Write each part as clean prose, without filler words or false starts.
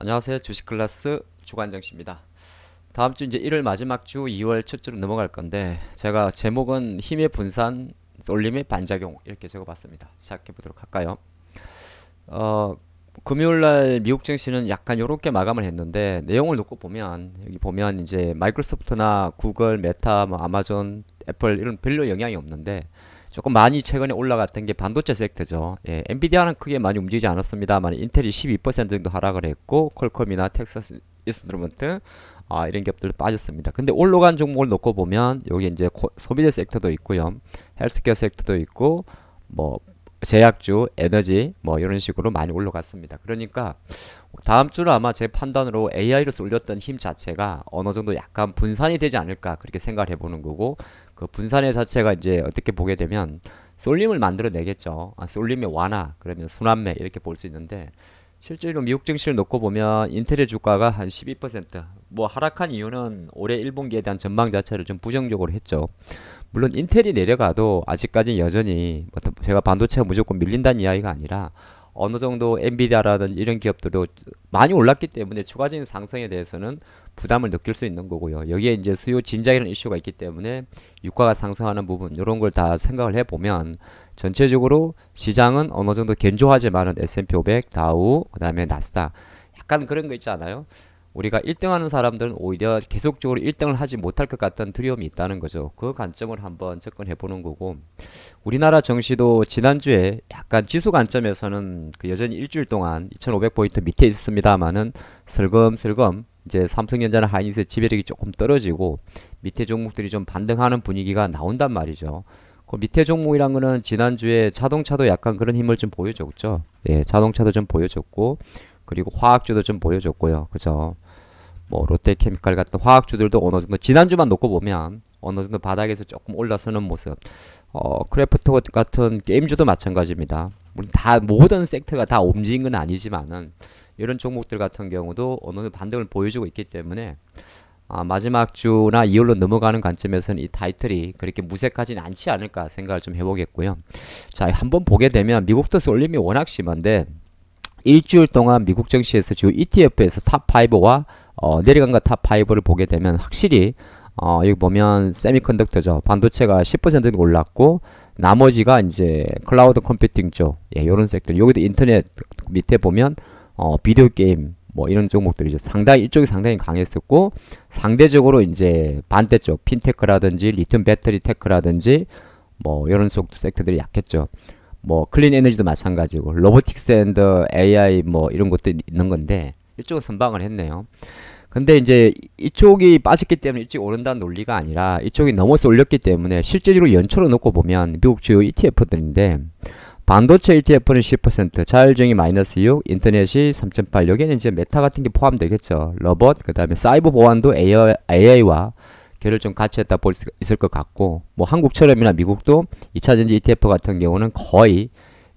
안녕하세요. 주식 클래스 주관정씨입니다. 다음 주 이제 1월 마지막 주 2월 첫 주로 넘어갈 건데 제가 제목은 힘의 분산, 쏠림의 반작용 이렇게 적어봤습니다. 시작해 보도록 할까요? 어, 금요일 날 미국 증시는 약간 요렇게 마감을 했는데 내용을 놓고 보면 여기 보면 이제 마이크로소프트나 구글, 메타, 뭐 아마존, 애플 이런 별로 영향이 없는데 조금 많이 최근에 올라갔던 게 반도체 섹터죠. 예, 엔비디아는 크게 많이 움직이지 않았습니다만 인텔이 12% 정도 하락을 했고 퀄컴이나 텍사스 인스트루먼트 이런 기업들도 빠졌습니다. 근데 올라간 종목을 놓고 보면 여기 이제 소비재 섹터도 있고요. 헬스케어 섹터도 있고 뭐 제약주, 에너지 뭐 이런 식으로 많이 올라갔습니다. 그러니까 다음 주는 아마 제 판단으로 AI로 쏠렸던 힘 자체가 어느 정도 약간 분산이 되지 않을까 그렇게 생각을 해보는 거고 그 분산의 자체가 이제 어떻게 보게 되면 쏠림을 만들어내겠죠. 쏠림의 완화 그러면 순환매 이렇게 볼 수 있는데 실제로 미국 증시를 놓고 보면 인텔의 주가가 한 12%뭐 하락한 이유는 올해 1분기에 대한 전망 자체를 좀 부정적으로 했죠. 물론 인텔이 내려가도 아직까지 여전히 제가 반도체가 무조건 밀린다는 이야기가 아니라 어느 정도 엔비디아라든지 이런 기업들도 많이 올랐기 때문에 추가적인 상승에 대해서는 부담을 느낄 수 있는 거고요. 여기에 이제 수요 진작이라는 이슈가 있기 때문에 유가가 상승하는 부분 이런 걸 다 생각을 해보면 전체적으로 시장은 어느 정도 견조하지만은 S&P 500, 다우, 그다음에 나스닥 약간 그런 거 있지 않아요? 우리가 1등 하는 사람들은 오히려 계속적으로 1등을 하지 못할 것 같다는 두려움이 있다는 거죠. 그 관점을 한번 접근해 보는 거고 우리나라 정시도 지난주에 약간 지수 관점에서는 그 여전히 일주일 동안 2500포인트 밑에 있었습니다만은 슬금슬금 이제 삼성전자나 하이닉스의 지배력이 조금 떨어지고 밑에 종목들이 좀 반등하는 분위기가 나온단 말이죠. 그 밑에 종목이란 거는 지난주에 자동차도 약간 그런 힘을 좀 보여줬죠. 예, 자동차도 좀 보여줬고 그리고 화학주도 좀 보여줬고요. 그죠? 뭐 롯데케미칼 같은 화학주들도 어느 정도 지난주만 놓고 보면 어느 정도 바닥에서 조금 올라서는 모습. 크래프트 같은 게임주도 마찬가지입니다. 물론 다 모든 섹터가 다 움직인 건 아니지만은 이런 종목들 같은 경우도 어느 정도 반등을 보여주고 있기 때문에 마지막 주나 2월로 넘어가는 관점에서는 이 타이틀이 그렇게 무색하지는 않지 않을까 생각을 좀 해보겠고요. 자, 한번 보게 되면 미국도 쏠림이 워낙 심한데 일주일 동안 미국 증시에서 주 ETF에서 탑5와 내려간 거 탑5를 보게 되면 확실히 여기 보면 세미컨덕터죠. 반도체가 10% 정도 올랐고 나머지가 이제 클라우드 컴퓨팅 쪽 요런 섹터 여기도 인터넷 밑에 보면 비디오 게임 뭐 이런 종목들이죠. 상당히 이쪽이 상당히 강했었고 상대적으로 이제 반대쪽 핀테크라든지 리튬 배터리 테크라든지 뭐 이런 쪽 섹터들이 약했죠. 뭐 클린 에너지도 마찬가지고 로보틱스 앤드 AI 뭐 이런 것도 있는 건데 이쪽은 선방을 했네요. 근데 이제 이쪽이 빠졌기 때문에 이쪽이 오른다는 논리가 아니라 이쪽이 넘어서 올렸기 때문에 실제적으로 연초로 놓고 보면 미국 주요 ETF들인데 반도체 ETF는 10%, 자율주행이 마이너스 6, 인터넷이 3.8, 여기는 이제 메타 같은 게 포함되겠죠. 로봇, 그 다음에 사이버 보안도 AI와 걔를 좀 같이 했다 볼 수 있을 것 같고 뭐 한국처럼이나 미국도 2차전지 ETF 같은 경우는 거의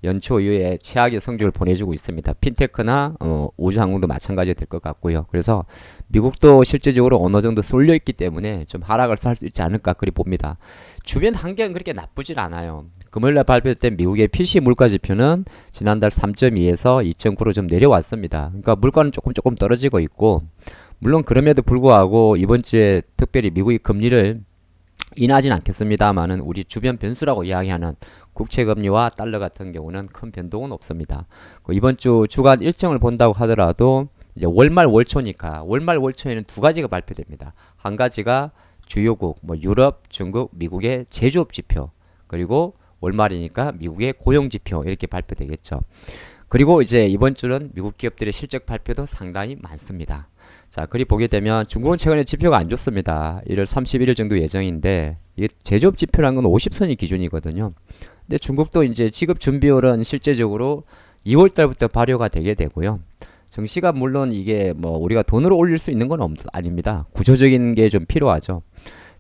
연초 이후에 최악의 성적을 보내주고 있습니다. 핀테크나 우주항공도 마찬가지 될 것 같고요. 그래서 미국도 실제적으로 어느 정도 쏠려 있기 때문에 좀 하락을 할 수 있지 않을까 그리 봅니다. 주변 환경은 그렇게 나쁘진 않아요. 금요일날 발표된 미국의 PC 물가 지표는 지난달 3.2에서 2.9로 좀 내려왔습니다. 그러니까 물가는 조금 떨어지고 있고 물론 그럼에도 불구하고 이번 주에 특별히 미국이 금리를 인하진 않겠습니다만은 우리 주변 변수라고 이야기하는 국채금리와 달러 같은 경우는 큰 변동은 없습니다. 이번 주 주간 일정을 본다고 하더라도 이제 월말 월초니까 월말 월초에는 두 가지가 발표됩니다. 한 가지가 주요국 뭐 유럽, 중국, 미국의 제조업 지표 그리고 월말이니까 미국의 고용 지표 이렇게 발표되겠죠. 그리고 이제 이번 주는 미국 기업들의 실적 발표도 상당히 많습니다. 자, 그리 보게 되면 중국은 최근에 지표가 안 좋습니다. 1월 31일 정도 예정인데 이게 제조업 지표라는 건 50선이 기준이거든요. 근데 중국도 이제 지급 준비율은 실제적으로 2월 달부터 발효가 되게 되고요. 증시가 물론 이게 뭐 우리가 돈으로 올릴 수 있는 건 아닙니다. 구조적인 게 좀 필요하죠.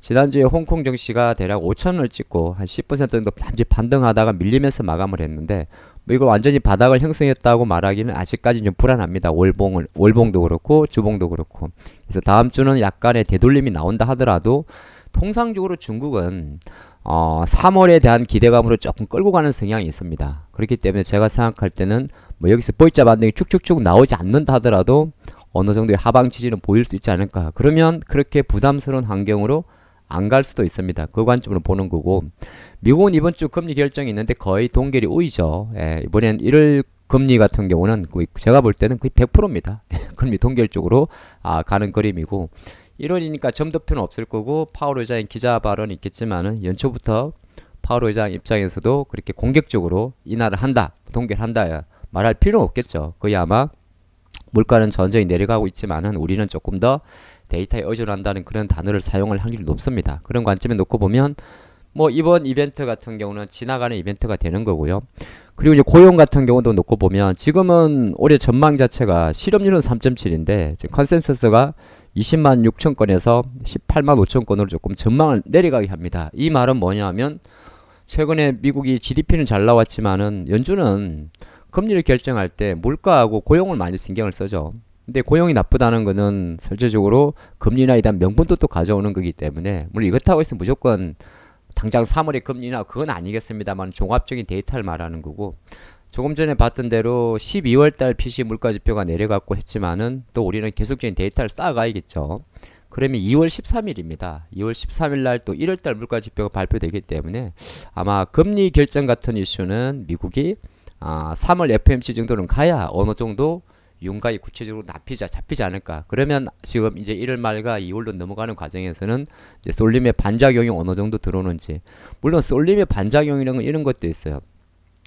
지난주에 홍콩 증시가 대략 5천원을 찍고 한 10% 정도 잠시 반등하다가 밀리면서 마감을 했는데 뭐 이걸 완전히 바닥을 형성했다고 말하기는 아직까지 좀 불안합니다. 월봉도 그렇고 주봉도 그렇고. 그래서 다음 주는 약간의 되돌림이 나온다 하더라도 통상적으로 중국은 3월에 대한 기대감으로 조금 끌고 가는 성향이 있습니다. 그렇기 때문에 제가 생각할 때는 뭐 여기서 V자 반등이 축축축 나오지 않는다 하더라도 어느 정도의 하방 지지는 보일 수 있지 않을까. 그러면 그렇게 부담스러운 환경으로 안 갈 수도 있습니다. 그 관점으로 보는 거고, 미국은 이번 주 금리 결정이 있는데 거의 동결이 우이죠. 예, 이번엔 1월 금리 같은 경우는 거의 제가 볼 때는 거의 100%입니다. 금리 동결 쪽으로 가는 그림이고, 1월이니까 점도표는 없을 거고, 파월 의장의 기자 발언이 있겠지만은 연초부터 파월 의장 입장에서도 그렇게 공격적으로 인하를 한다, 동결한다 말할 필요는 없겠죠. 거의 아마 물가는 천천히 내려가고 있지만은 우리는 조금 더 데이터에 의존한다는 그런 단어를 사용할 확률이 높습니다. 그런 관점에 놓고 보면 뭐 이번 이벤트 같은 경우는 지나가는 이벤트가 되는 거고요. 그리고 이제 고용 같은 경우도 놓고 보면 지금은 올해 전망 자체가 실업률은 3.7인데 지금 컨센서스가 20만 6천 건에서 18만 5천 건으로 조금 전망을 내려가게 합니다. 이 말은 뭐냐면 최근에 미국이 GDP는 잘 나왔지만은 연준은 금리를 결정할 때 물가하고 고용을 많이 신경을 쓰죠. 근데 고용이 나쁘다는 거는 실질적으로 금리나 이런 명분도 또 가져오는 거기 때문에 물론 이렇다고 해서 무조건 당장 3월에 금리나 그건 아니겠습니다만 종합적인 데이터를 말하는 거고 조금 전에 봤던 대로 12월 달 PC 물가 지표가 내려갔고 했지만은 또 우리는 계속적인 데이터를 쌓아가야겠죠. 그러면 2월 13일입니다. 2월 13일 날 또 1월 달 물가 지표가 발표되기 때문에 아마 금리 결정 같은 이슈는 미국이 3월 FOMC 정도는 가야 어느 정도 윤곽이 구체적으로 잡히지 않을까. 그러면 지금 이제 1월 말과 2월로 넘어가는 과정에서는 이제 쏠림의 반작용이 어느 정도 들어오는지. 물론 쏠림의 반작용이라는 이런 것도 있어요.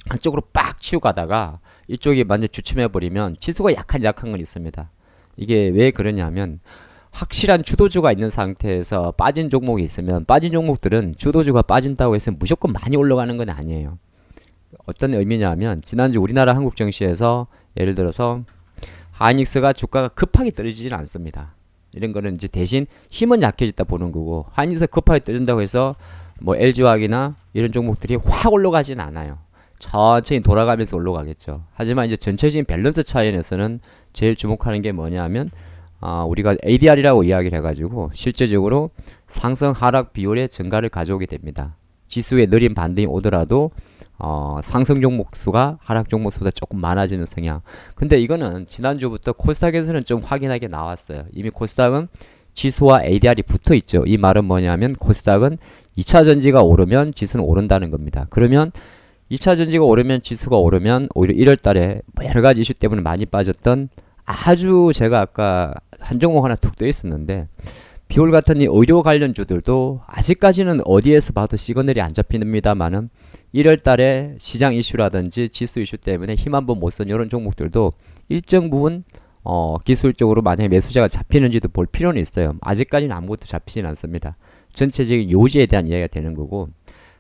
한쪽으로 빡 치고 가다가 이쪽이 완전 주춤해버리면 지수가 약한 건 있습니다. 이게 왜 그러냐면 확실한 주도주가 있는 상태에서 빠진 종목이 있으면 빠진 종목들은 주도주가 빠진다고 해서 무조건 많이 올라가는 건 아니에요. 어떤 의미냐면 지난주 우리나라 한국 증시에서 예를 들어서 하이닉스가 주가가 급하게 떨어지지는 않습니다. 이런 거는 이제 대신 힘은 약해졌다 보는 거고 하이닉스가 급하게 떨어진다고 해서 뭐 LG화학이나 이런 종목들이 확 올라가지는 않아요. 천천히 돌아가면서 올라가겠죠. 하지만 이제 전체적인 밸런스 차이에서는 제일 주목하는 게 뭐냐면 우리가 ADR이라고 이야기를 해가지고 실제적으로 상승 하락 비율의 증가를 가져오게 됩니다. 지수에 느린 반등이 오더라도 상승 종목 수가 하락 종목 수보다 조금 많아지는 성향. 근데 이거는 지난주부터 코스닥에서는 좀 확인하게 나왔어요. 이미 코스닥은 지수와 ADR이 붙어 있죠. 이 말은 뭐냐면 코스닥은 2차 전지가 오르면 지수는 오른다는 겁니다. 그러면 2차 전지가 오르면 지수가 오르면 오히려 1월 달에 뭐 여러 가지 이슈 때문에 많이 빠졌던 아주 제가 아까 한 종목 하나 툭 떠 있었는데 비올 같은 이 의료 관련주들도 아직까지는 어디에서 봐도 시그널이 안 잡힙니다만은 1월 달에 시장 이슈라든지 지수 이슈 때문에 힘 한번 못 쓴 이런 종목들도 일정 부분 기술적으로 만약에 매수자가 잡히는지도 볼 필요는 있어요. 아직까지는 아무것도 잡히진 않습니다. 전체적인 요지에 대한 이야기가 되는 거고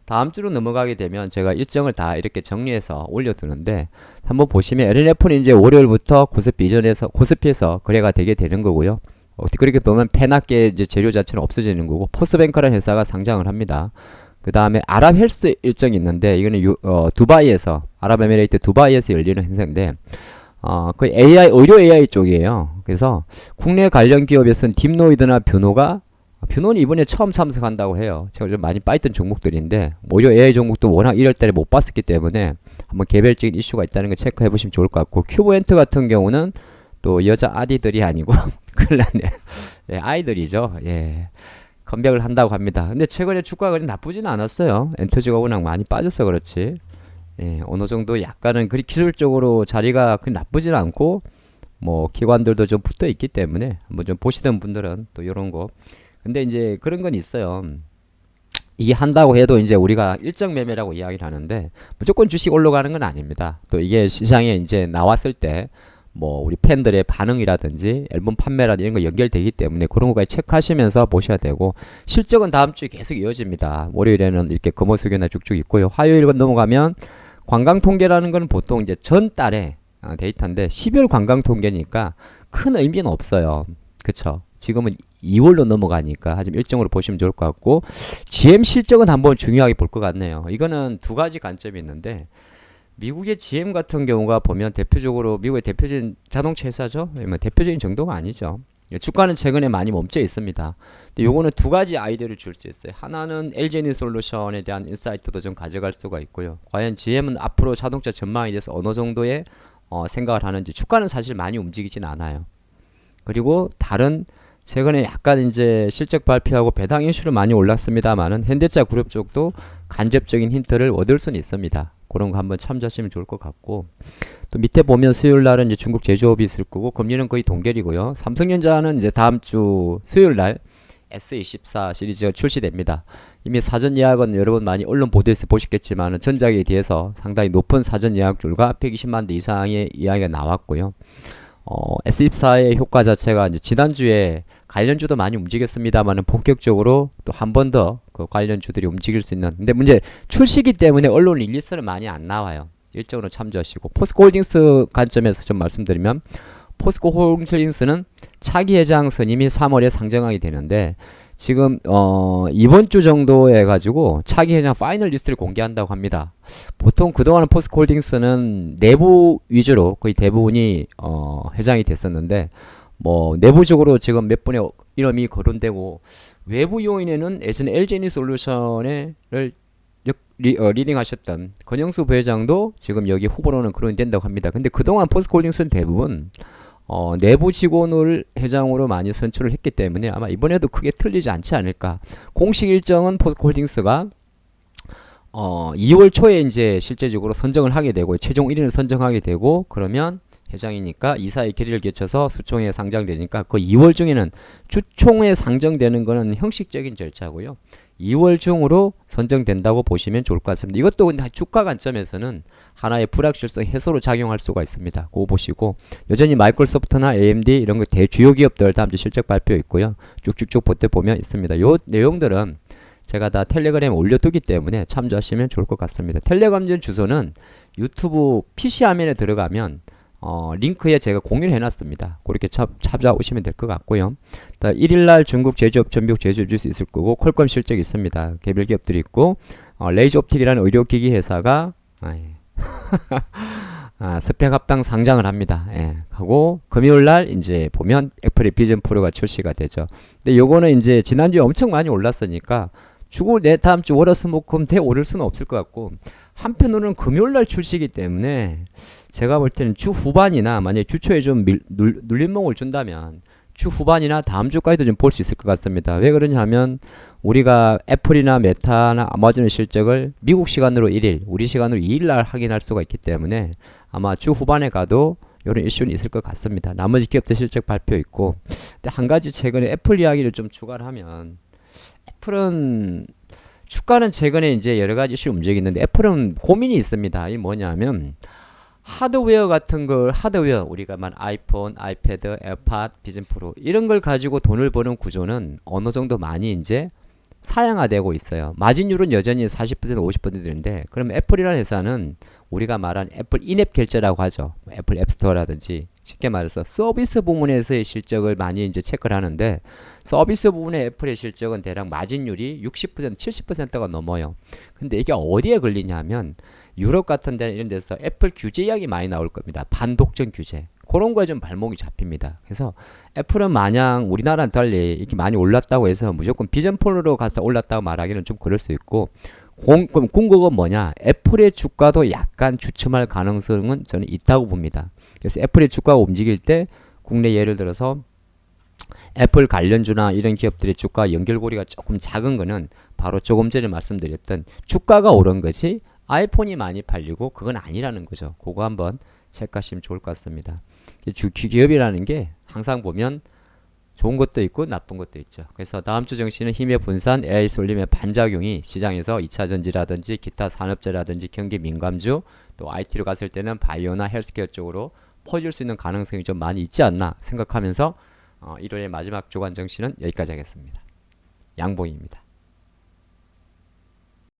다음 주로 넘어가게 되면 제가 일정을 다 이렇게 정리해서 올려두는데 한번 보시면 LNF는 이제 월요일부터 코스피에서 거래가 되게 되는 거고요. 그렇게 보면 페나케 이제 재료 자체는 없어지는 거고 포스뱅크라는 회사가 상장을 합니다. 그 다음에 아랍헬스 일정이 있는데 이거는 두바이에서 아랍에미레이트 두바이에서 열리는 행사인데 그 AI 의료 AI 쪽이에요. 그래서 국내 관련 기업에서는 딥노이드나 뷰노는 이번에 처음 참석한다고 해요. 제가 좀 많이 빠있던 종목들인데 의료 AI 종목도 워낙 1월달에 못 봤었기 때문에 한번 개별적인 이슈가 있다는 걸 체크해 보시면 좋을 것 같고 큐브엔트 같은 경우는 또 여자 아디들이 아니고 큰일 났네. 예, 아이들이죠. 예. 컴백을 한다고 합니다. 근데 최근에 주가가 그리 나쁘지는 않았어요. 엔터지가 워낙 많이 빠져서 그렇지. 예, 어느 정도 약간은 그리 기술적으로 자리가 그리 나쁘지는 않고 뭐 기관들도 좀 붙어 있기 때문에 한번 좀 보시던 분들은 또 이런 거. 근데 이제 그런 건 있어요. 이게 한다고 해도 이제 우리가 일정 매매라고 이야기를 하는데 무조건 주식 올라가는 건 아닙니다. 또 이게 시장에 이제 나왔을 때 뭐 우리 팬들의 반응이라든지 앨범 판매라든지 이런 거 연결되기 때문에 그런 거까지 체크하시면서 보셔야 되고 실적은 다음 주에 계속 이어집니다. 월요일에는 이렇게 금호수교나 쭉쭉 있고요. 화요일 넘어가면 관광 통계라는 건 보통 이제 전달에 데이터인데 12월 관광 통계니까 큰 의미는 없어요. 그쵸? 지금은 2월로 넘어가니까 하지만 일정으로 보시면 좋을 것 같고 GM 실적은 한번 중요하게 볼 것 같네요. 이거는 두 가지 관점이 있는데 미국의 GM 같은 경우가 보면 대표적으로 미국의 대표적인 자동차 회사죠. 대표적인 정도가 아니죠. 주가는 최근에 많이 멈춰 있습니다. 근데 요거는 두 가지 아이디어를 줄 수 있어요. 하나는 LG에너지솔루션에 대한 인사이트도 좀 가져갈 수가 있고요. 과연 GM은 앞으로 자동차 전망에 대해서 어느 정도의 생각을 하는지 주가는 사실 많이 움직이진 않아요. 그리고 다른 최근에 약간 이제 실적 발표하고 배당 이슈로 많이 올랐습니다만은 현대차 그룹 쪽도 간접적인 힌트를 얻을 수는 있습니다. 그런 거 한번 참조하시면 좋을 것 같고, 또 밑에 보면 수요일 날은 이제 중국 제조업이 있을 거고 금리는 거의 동결이고요. 삼성전자는 이제 다음 주 수요일 날 S24 시리즈가 출시됩니다. 이미 사전 예약은 여러분 많이 언론 보도에서 보셨겠지만 전작에 대해서 상당히 높은 사전 예약률과 120만 대 이상의 이야기가 나왔고요. S24의 효과 자체가 이제 지난주에 관련주도 많이 움직였습니다만은 본격적으로 또 한 번 더 그 관련주들이 움직일 수 있는. 근데 문제 출시기 때문에 언론 릴리스는 많이 안 나와요. 일정으로 참조하시고, 포스코홀딩스 관점에서 좀 말씀드리면 포스코홀딩스는 차기 회장 선임이 3월에 상정하게 되는데 지금 이번 주 정도에 가지고 차기 회장 파이널 리스트를 공개한다고 합니다. 보통 그동안은 포스코홀딩스는 내부 위주로 거의 대부분이 회장이 됐었는데 뭐 내부적으로 지금 몇 분의 이름이 거론되고, 외부 요인에는 예전에 LG에너지솔루션을 리딩하셨던 권영수 부회장도 지금 여기 후보로는 거론이 된다고 합니다. 근데 그동안 포스코홀딩스는 대부분 내부 직원을 회장으로 많이 선출을 했기 때문에 아마 이번에도 크게 틀리지 않지 않을까. 공식 일정은 포스코홀딩스가 2월 초에 이제 실제적으로 선정을 하게 되고 최종 1인을 선정하게 되고, 그러면 회장이니까 이사의 결의를 거쳐서 수총회에 상장되니까 그 2월 중에는 주총회에 상정되는 거는 형식적인 절차고요. 2월 중으로 선정된다고 보시면 좋을 것 같습니다. 이것도 근데 주가 관점에서는 하나의 불확실성 해소로 작용할 수가 있습니다. 그거 보시고, 여전히 마이크로소프트나 AMD 이런 거 대주요 기업들 다음 주 실적 발표 있고요. 쭉쭉쭉 보면 있습니다. 요 내용들은 제가 다 텔레그램에 올려두기 때문에 참조하시면 좋을 것 같습니다. 텔레그램 주소는 유튜브 PC 화면에 들어가면 링크에 제가 공유를 해놨습니다. 그렇게 찾아오시면 될 것 같고요. 1일날 중국 제조업 전국 제조업 뉴스 있을 거고, 퀄컴 실적이 있습니다. 개별 기업들이 있고, 레이저 옵틱이라는 의료기기 회사가 스펙 합당 상장을 합니다. 하고 금요일날 이제 보면 애플의 비전 프로가 출시가 되죠. 근데 요거는 이제 지난주에 엄청 많이 올랐으니까 주고 내 다음 주 월화수목금 대 오를 수는 없을 것 같고, 한편으로는 금요일날 출시기 때문에 제가 볼 때는 주 후반이나 만약에 주초에 좀 눌림목을 준다면 주 후반이나 다음 주까지도 좀 볼 수 있을 것 같습니다. 왜 그러냐면 우리가 애플이나 메타나 아마존의 실적을 미국 시간으로 1일, 우리 시간으로 2일날 확인할 수가 있기 때문에 아마 주 후반에 가도 이런 이슈는 있을 것 같습니다. 나머지 기업들 실적 발표 있고, 근데 한 가지 최근에 애플 이야기를 좀 추가를 하면, 애플은 주가는 최근에 이제 여러 가지 이슈 움직이는데 애플은 고민이 있습니다. 이 뭐냐면 하드웨어 같은 걸, 하드웨어 우리가 말 아이폰, 아이패드, 에어팟, 비전 프로 이런 걸 가지고 돈을 버는 구조는 어느 정도 많이 이제 사양화되고 있어요. 마진율은 여전히 40% 50%인데, 그럼 애플이라는 회사는 우리가 말한 애플 인앱 결제라고 하죠. 애플 앱스토어라든지 쉽게 말해서 서비스 부문에서의 실적을 많이 이제 체크를 하는데, 서비스 부분의 애플의 실적은 대략 마진율이 60% 70%가 넘어요. 근데 이게 어디에 걸리냐면 유럽 같은 데 이런 데서 애플 규제 이야기 많이 나올 겁니다. 반독점 규제. 그런 거에 좀 발목이 잡힙니다. 그래서 애플은 마냥 우리나라는 달리 이렇게 많이 올랐다고 해서 무조건 비전 폰으로 가서 올랐다고 말하기는 좀 그럴 수 있고, 그럼 궁극은 뭐냐? 애플의 주가도 약간 주춤할 가능성은 저는 있다고 봅니다. 그래서 애플의 주가가 움직일 때 국내 예를 들어서 애플 관련주나 이런 기업들의 주가 연결고리가 조금 작은 거는 바로 조금 전에 말씀드렸던 주가가 오른 것이 아이폰이 많이 팔리고 그건 아니라는 거죠. 그거 한번 체크하시면 좋을 것 같습니다. 기업이라는 게 항상 보면 좋은 것도 있고 나쁜 것도 있죠. 그래서 다음 주 정시는 힘의 분산, AI 쏠림의 반작용이 시장에서 2차 전지라든지 기타 산업재라든지 경기 민감주, 또 IT로 갔을 때는 바이오나 헬스케어 쪽으로 퍼질 수 있는 가능성이 좀 많이 있지 않나 생각하면서 1월의 마지막 주간 정시는 여기까지 하겠습니다. 양봉입니다.